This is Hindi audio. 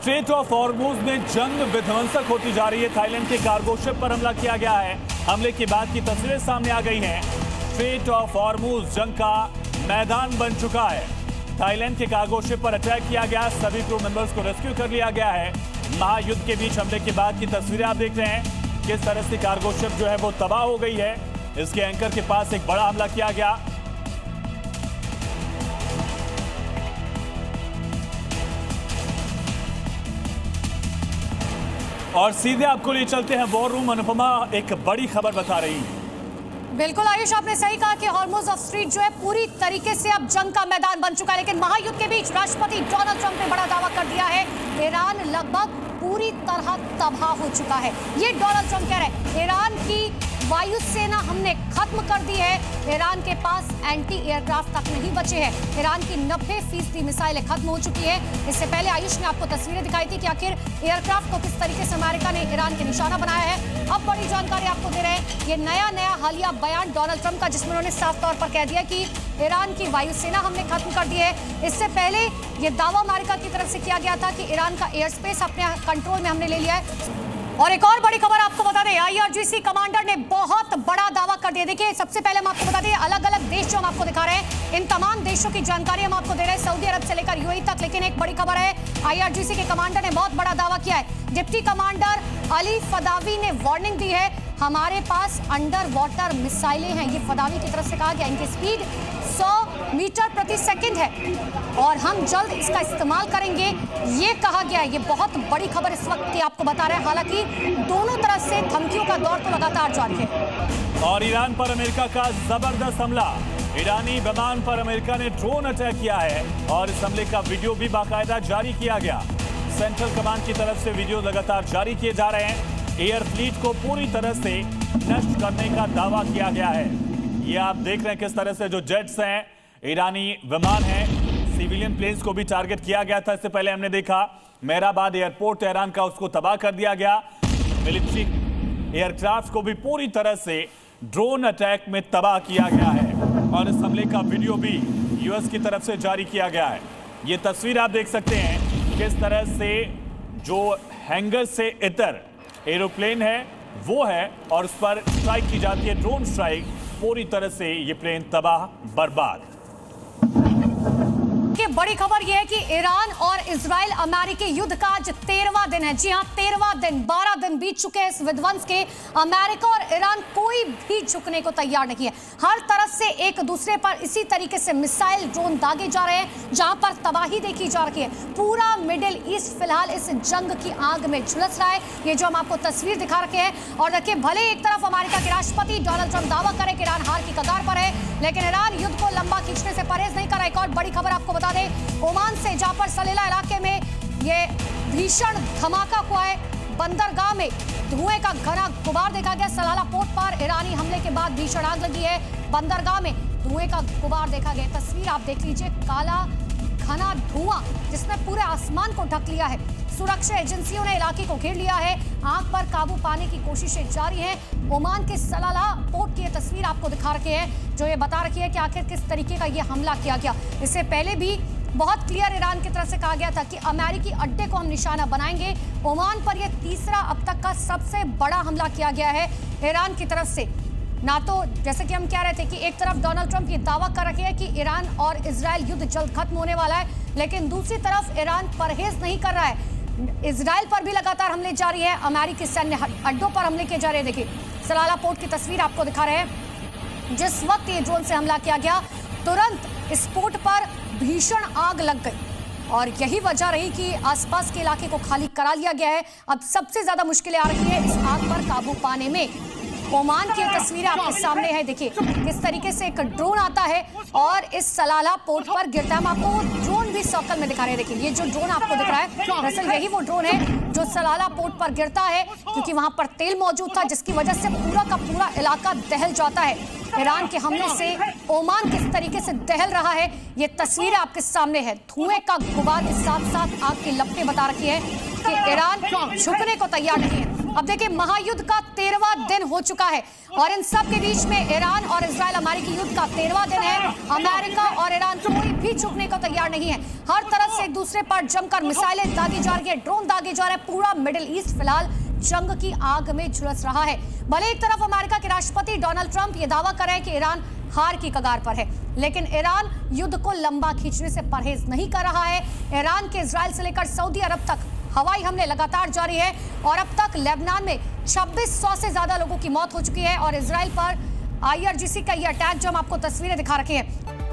स्ट्रेट ऑफ हॉर्मुज में जंग विध्वंसक होती जा रही है। थाईलैंड के कार्गो शिप पर हमला किया गया है। हमले के बाद की तस्वीरें सामने आ गई हैं। स्ट्रेट ऑफ हॉर्मुज जंग का मैदान बन चुका है। थाईलैंड के कार्गो शिप पर अटैक किया गया, सभी क्रू मेंबर्स को रेस्क्यू कर लिया गया है। महायुद्ध के बीच हमले के बाद की तस्वीरें आप देख रहे हैं। किस तरह से कार्गो शिप जो है वो तबाह हो गई है। इसके एंकर के पास एक बड़ा हमला किया गया। और सीधे आपको ले चलते हैं वॉर रूम। अनुपमा एक बड़ी खबर बता रही है। बिल्कुल आयुष, आपने सही कहा कि हॉर्मुज ऑफ स्ट्रीट जो है पूरी तरीके से अब जंग का मैदान बन चुका है। लेकिन महायुद्ध के बीच राष्ट्रपति डोनाल्ड ट्रंप ने बड़ा दावा कर दिया है, ईरान लगभग पूरी तरह तबाह हो चुका है। ये डोनाल्ड ट्रंप कह रहे हैं ईरान की वायुसेना हमने खत्म कर दी है। ईरान के पास एंटी एयरक्राफ्ट तक नहीं बचे हैं। ईरान की 90% मिसाइलें खत्म हो चुकी है। इससे पहले आयुष ने आपको तस्वीरें दिखाई थी कि आखिर एयरक्राफ्ट को किस तरीके से अमेरिका ने ईरान के निशाना बनाया है। अब बड़ी जानकारी आपको दे रहे हैं, ये नया हालिया बयान डोनाल्ड ट्रंप का, जिसमें उन्होंने साफ तौर पर कह दिया कि ईरान की वायुसेना हमने खत्म कर दी है। इससे पहले ये दावा अमेरिका की तरफ से किया गया था कि ईरान का एयर स्पेस अपने कंट्रोल में हमने ले लिया है। और एक और बड़ी खबर आपको बता दें, IRGC कमांडर ने बहुत बड़ा दावा कर दिया। देखिए, सबसे पहले हम आपको बता दें, अलग अलग देश जो हम आपको दिखा रहे हैं, इन तमाम देशों की जानकारी हम आपको दे रहे हैं, सऊदी अरब से लेकर UAE तक। लेकिन एक बड़ी खबर है, IRGC के कमांडर ने बहुत बड़ा दावा किया है। डिप्टी कमांडर अली फदावी ने वार्निंग दी है, हमारे पास अंडर वाटर मिसाइलें हैं। ये फदावी की तरफ से कहा गया, इनकी स्पीड 100 मीटर प्रति सेकंड है और हम जल्द इसका इस्तेमाल करेंगे, ये कहा गया है। ये बहुत बड़ी खबर इस वक्त की आपको बता रहे हैं। हालांकि दोनों तरफ से धमकियों का दौर तो लगातार जारी है। और ईरान पर अमेरिका का जबरदस्त हमला। ईरानी विमान पर अमेरिका ने ड्रोन अटैक किया है और इस हमले का वीडियो भी बाकायदा जारी किया गया। सेंट्रल कमांड की तरफ से वीडियो लगातार जारी किए जा रहे हैं। एयर फ्लीट को पूरी तरह से नष्ट करने का दावा किया गया है। ये आप देख रहे हैं किस तरह से जो जेट्स हैं, ईरानी विमान हैं, सिविलियन प्लेन्स को भी टारगेट किया गया था। इससे पहले हमने देखा मेहराबाद एयरपोर्ट तेहरान का, उसको तबाह कर दिया गया। मिलिट्री एयरक्राफ्ट को भी पूरी तरह से ड्रोन अटैक में तबाह किया गया है और इस हमले का वीडियो भी US की तरफ से जारी किया गया है। ये तस्वीर आप देख सकते हैं किस तरह से जो हैंगर से इतर एरोप्लेन है वो है और उस पर स्ट्राइक की जाती है, ड्रोन स्ट्राइक। पूरी तरह से ये प्लेन तबाह बर्बाद। बड़ी खबर यह है कि ईरान और इजराइल अमेरिकी युद्ध का आज 13वां दिन है। जी हां, 13वां दिन, 12 दिन बीत चुके हैं इस विध्वंस के। अमेरिका और ईरान कोई भी झुकने को तैयार नहीं है। हर तरफ से एक दूसरे पर इसी तरीके से मिसाइल ड्रोन दागे जा रहे हैं, जहां पर तबाही देखी जा रही है। पूरा मिडिल ईस्ट फिलहाल इस जंग की आग में झुलस रहा है। ये जो हम आपको तस्वीर दिखा रखे हैं, और देखिए, भले एक तरफ अमेरिका के राष्ट्रपति डोनाल्ड ट्रंप दावा करे कि ईरान हार की कगार पर है, लेकिन ईरान युद्ध को लंबा खींचने से परहेज नहीं कर रहा है। एक और बड़ी खबर आपको बता दें, ओमान से जाफर सलेला इलाके में ये भीषण धमाका हुआ है। बंदरगाह में धुएं का घना गुबार देखा गया। सलाला पोर्ट पर ईरानी हमले के बाद भीषण आग लगी है। बंदरगाह में धुएं का गुबार देखा गया। तस्वीर आप देख लीजिए, काला घना धुआं जिसने पूरे आसमान को ढक लिया है। सुरक्षा एजेंसियों ने इलाके को घेर लिया है। आग पर काबू पाने की कोशिशें जारी हैं। ओमान के सलाला पोर्ट की तस्वीर आपको दिखा रखी है, जो ये बता रखी है कि आखिर किस तरीके का ये हमला किया गया। इससे पहले भी बहुत क्लियर ईरान की तरफ से कहा गया था कि अमेरिकी अड्डे को हम निशाना बनाएंगे। ओमान पर यह तीसरा अब तक का सबसे बड़ा हमला किया गया है ईरान की तरफ से। ना तो जैसे कि हम कह रहे थे कि एक तरफ डोनाल्ड ट्रंप ये दावा कर रखे हैं कि ईरान और इजराइल युद्ध जल्द खत्म होने वाला है, लेकिन दूसरी तरफ ईरान परहेज नहीं कर रहा है। इजराइल पर भी लगातार हमले जारी है, अमेरिकी सैन्य अड्डों पर हमले किए जा रहे हैं। देखिए, सलाला पोर्ट की तस्वीर आपको दिखा रहे हैं। जिस वक्त ये ड्रोन से हमला किया गया, तुरंत इस पोर्ट पर भीषण आग लग गई और यही वजह रही कि आसपास के इलाके को खाली करा लिया गया है। अब सबसे ज्यादा मुश्किलें आ रही है इस आग पर काबू पाने में। ओमान की तस्वीरें आपके सामने है। देखिए किस तरीके से एक ड्रोन आता है और इस सलाला पोर्ट पर गिरता है। हम आपको वो ड्रोन भी सर्कल में दिखा रहे हैं। देखिए ये जो ड्रोन आपको दिख रहा है, दरअसल यही वो ड्रोन है जो सलाला पोर्ट पर गिरता है, क्योंकि वहां पर तेल मौजूद था, जिसकी वजह से पूरा का पूरा इलाका दहल जाता है। ईरान के हमले से ओमान किस तरीके से दहल रहा है, ये तस्वीर आपके सामने है। धुएं का गुबार के साथ साथ आग की लपटें बता रखी है कि ईरान झुकने को तैयार नहीं है। अब देखिए, महायुद्ध का 13वां दिन हो चुका है और इन सब के बीच में ईरान और इजराइल अमेरिकी युद्ध का 13वां दिन है। अमेरिका और ईरान कोई भी झुकने को तैयार नहीं है। हर तरफ से एक दूसरे पर जमकर मिसाइलें दागी जा रही है, ड्रोन दागे जा रहे हैं। पूरा मिडिल ईस्ट फिलहाल जंग की आग में झुलस रहा है। भले एक तरफ अमेरिका के राष्ट्रपति डोनाल्ड ट्रंप ये दावा कर रहे हैं कि ईरान हार की कगार पर है, लेकिन ईरान युद्ध को लंबा खींचने से परहेज नहीं कर रहा है। ईरान के इजराइल से लेकर सऊदी अरब तक हवाई हमले लगातार जारी है और अब तक लेबनान में 2600 से ज्यादा लोगों की मौत हो चुकी है और इजराइल पर IRGC का ये अटैक, जो हम आपको तस्वीरें दिखा रखे हैं,